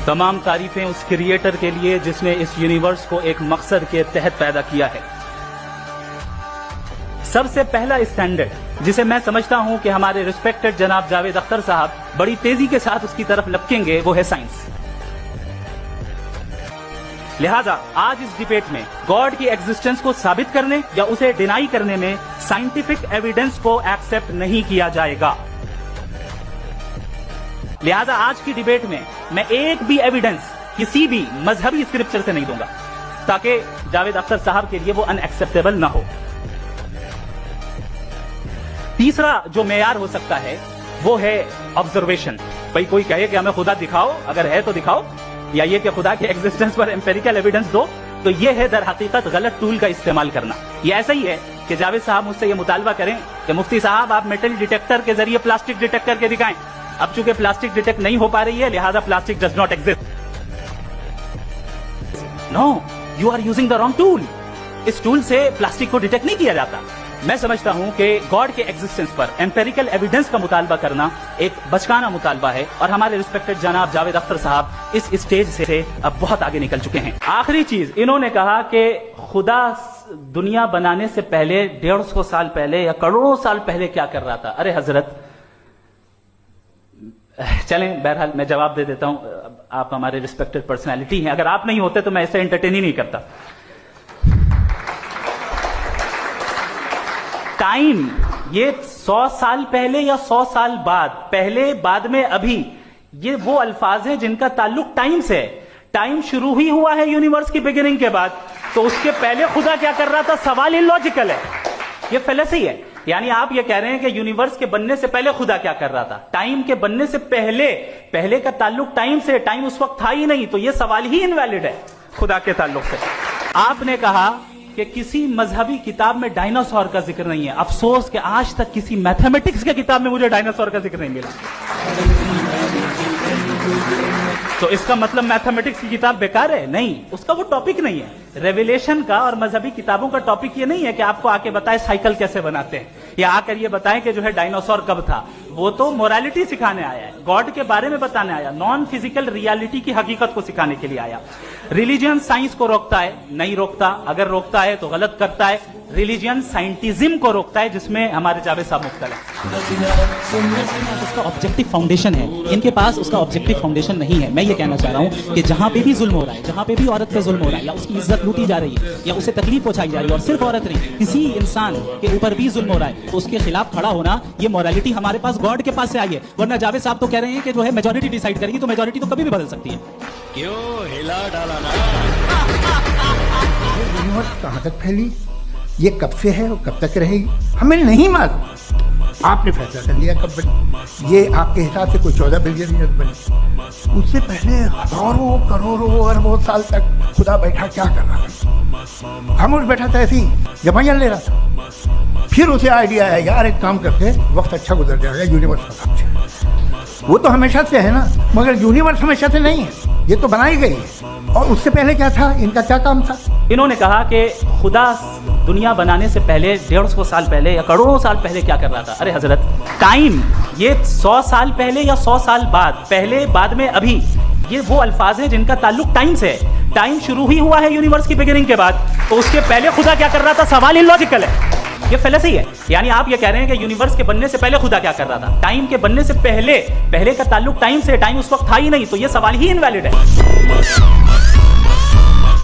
تمام تعریفیں اس کریٹر کے لیے جس نے اس یونیورس کو ایک مقصد کے تحت پیدا کیا ہے۔ سب سے پہلا اسٹینڈرڈ جسے میں سمجھتا ہوں کہ ہمارے ریسپیکٹڈ جناب جاوید اختر صاحب بڑی تیزی کے ساتھ اس کی طرف لپکیں گے، وہ ہے سائنس۔ لہذا آج اس ڈیبیٹ میں گاڈ کی ایگزسٹنس کو ثابت کرنے یا اسے ڈینائی کرنے میں سائنٹیفک ایویڈنس کو ایکسپٹ نہیں کیا جائے گا۔ لہذا آج کی ڈیبیٹ میں ایک بھی ایویڈنس کسی بھی مذہبی اسکرپچر سے نہیں دوں گا تاکہ جاوید اختر صاحب کے لیے وہ ان ایکسپٹیبل نہ ہو۔ تیسرا جو معیار ہو سکتا ہے وہ ہے آبزرویشن۔ بھائی کوئی کہے کہ ہمیں خدا دکھاؤ، اگر ہے تو دکھاؤ، یا یہ کہ خدا کے ایگزسٹنس پر امپیریکل ایویڈنس دو، تو یہ ہے در حقیقت غلط ٹول کا استعمال کرنا۔ یہ ایسا ہی ہے کہ جاوید صاحب مجھ سے یہ مطالبہ کریں کہ مفتی صاحب آپ میٹل ڈیٹیکٹر کے ذریعے پلاسٹک ڈیٹیکٹ کر کے دکھائیں۔ اب چونکہ پلاسٹک ڈیٹیکٹ نہیں ہو پا رہی ہے لہذا plastic does not exist. No, you are using the wrong tool. اس ٹول سے پلاسٹک کو ڈیٹیکٹ نہیں کیا جاتا۔ میں سمجھتا ہوں کہ گاڈ کے ایگزسٹنس پر امپیریکل ایویڈنس کا مطالبہ کرنا ایک بچکانہ مطالبہ ہے، اور ہمارے ریسپیکٹڈ جناب جاوید اختر صاحب اس اسٹیج سے اب بہت آگے نکل چکے ہیں۔ آخری چیز، انہوں نے کہا کہ خدا دنیا بنانے سے پہلے 150 سال پہلے یا کروڑوں سال پہلے کیا کر رہا تھا۔ ارے حضرت، چلیں بہرحال میں جواب دے دیتا ہوں، آپ ہمارے ریسپیکٹڈ پرسنالٹی ہیں، اگر آپ نہیں ہوتے تو میں ایسے انٹرٹین ہی نہیں کرتا۔ ٹائم، یہ 100 سال پہلے یا 100 سال بعد، پہلے بعد میں ابھی، یہ وہ الفاظ ہیں جن کا تعلق ٹائم سے ہے۔ ٹائم شروع ہی ہوا ہے یونیورس کی بگننگ کے بعد، تو اس کے پہلے خدا کیا کر رہا تھا؟ سوال اللاجیکل ہے، یہ فلسفی ہے۔ یعنی آپ یہ کہہ رہے ہیں کہ یونیورس کے بننے سے پہلے خدا کیا کر رہا تھا؟ ٹائم کے بننے سے پہلے کا تعلق ٹائم سے، ٹائم اس وقت تھا ہی نہیں، تو یہ سوال ہی انویلڈ ہے خدا کے تعلق سے۔ آپ نے کہا کہ کسی مذہبی کتاب میں ڈائناسور کا ذکر نہیں ہے۔ افسوس کہ آج تک کسی میتھمیٹکس کے کتاب میں مجھے ڈائناسور کا ذکر نہیں ملا۔ تو اس کا مطلب میتھمیٹکس کی کتاب بیکار ہے؟ نہیں، اس کا وہ ٹاپک نہیں ہے۔ ریویلیشن کا اور مذہبی کتابوں کا ٹاپک یہ نہیں ہے کہ آپ کو آ کے بتائے سائیکل کیسے بناتے ہیں، یا آ کر یہ بتائیں کہ جو ہے ڈائناسور کب تھا۔ وہ تو مورالٹی سکھانے آیا ہے، گاڈ کے بارے میں بتانے آیا، نان فزیکل ریالٹی کی حقیقت کو سکھانے کے لیے آیا۔ ریلیجن سائنس کو روکتا ہے؟ نہیں روکتا، اگر روکتا ہے تو غلط کرتا ہے۔ ریلیجن سائنٹزم کو روکتا ہے جس میں ہمارے جاوید صاحب مبتلا ہیں۔ اس کا آبجیکٹو فاؤنڈیشن ہے، ان کے پاس اس کا آبجیکٹو فاؤنڈیشن نہیں ہے۔ میں یہ کہنا چاہ رہا ہوں کہ جہاں پہ بھی ظلم ہو رہا ہے، جہاں پہ بھی عورت پہ ظلم ہو رہا ہے، یا اس کی عزت لوٹی جا رہی ہے، یا اسے تکلیف پہنچائی جا رہی ہے، اور صرف عورت نہیں، کسی انسان کے اوپر بھی ظلم ہو رہا ہے، تو اس کے خلاف کھڑا ہونا، یہ مورالٹی ہمارے پاس گاڈ کے پاس سے آئی ہے۔ ورنہ جاوید صاحب تو کہہ رہے ہیں کہ جو ہے میجورٹی ڈیسائیڈ کرے گی، تو میجورٹی تو کبھی بھی بدل سکتی ہے۔ کیوں ہلا ڈالا نا؟ یونیورس کہاں تک پھیلی، یہ کب سے ہے اور کب تک رہے گی، ہمیں نہیں معلوم۔ آپ نے فیصلہ کر لیا کب بنی، یہ آپ کے حساب سے کوئی 14 بلین ایئر بنی۔ اس سے پہلے ہزاروں کروڑوں اربوں سال تک خدا بیٹھا کیا کر رہا تھا؟ خاموش بیٹھا تھا، ایسی جمائیاں لے رہا تھا۔ پھر اسے آئیڈیا آیا، یار ایک کام کرتے وقت اچھا گزر جائے گا، یونیورس کا کام سے۔ وہ تو ہمیشہ سے ہے نا، مگر یونیورس ہمیشہ سے نہیں ہے، یہ تو بنائی گئی ہے۔ اور اس سے پہلے کیا تھا، ان کا کیا کام تھا؟ انہوں نے کہا کہ خدا دنیا بنانے سے پہلے 150 سال پہلے یا کروڑوں سال پہلے کیا کر رہا تھا۔ ارے حضرت، ٹائم، یہ 100 سال پہلے یا 100 سال بعد، پہلے بعد میں ابھی، یہ وہ الفاظ ہیں جن کا تعلق ٹائم سے ہے۔ ٹائم شروع ہی ہوا ہے یونیورس کی بگننگ کے بعد، تو اس کے پہلے خدا کیا کر رہا تھا؟ سوال اللاجیکل ہے، یہ فلسفی ہے۔ یعنی آپ یہ کہہ رہے ہیں کہ یونیورس کے بننے سے پہلے خدا کیا کر رہا تھا؟ ٹائم کے بننے سے پہلے کا تعلق ٹائم سے، ٹائم اس وقت تھا ہی نہیں، تو یہ سوال ہی انویلڈ ہے۔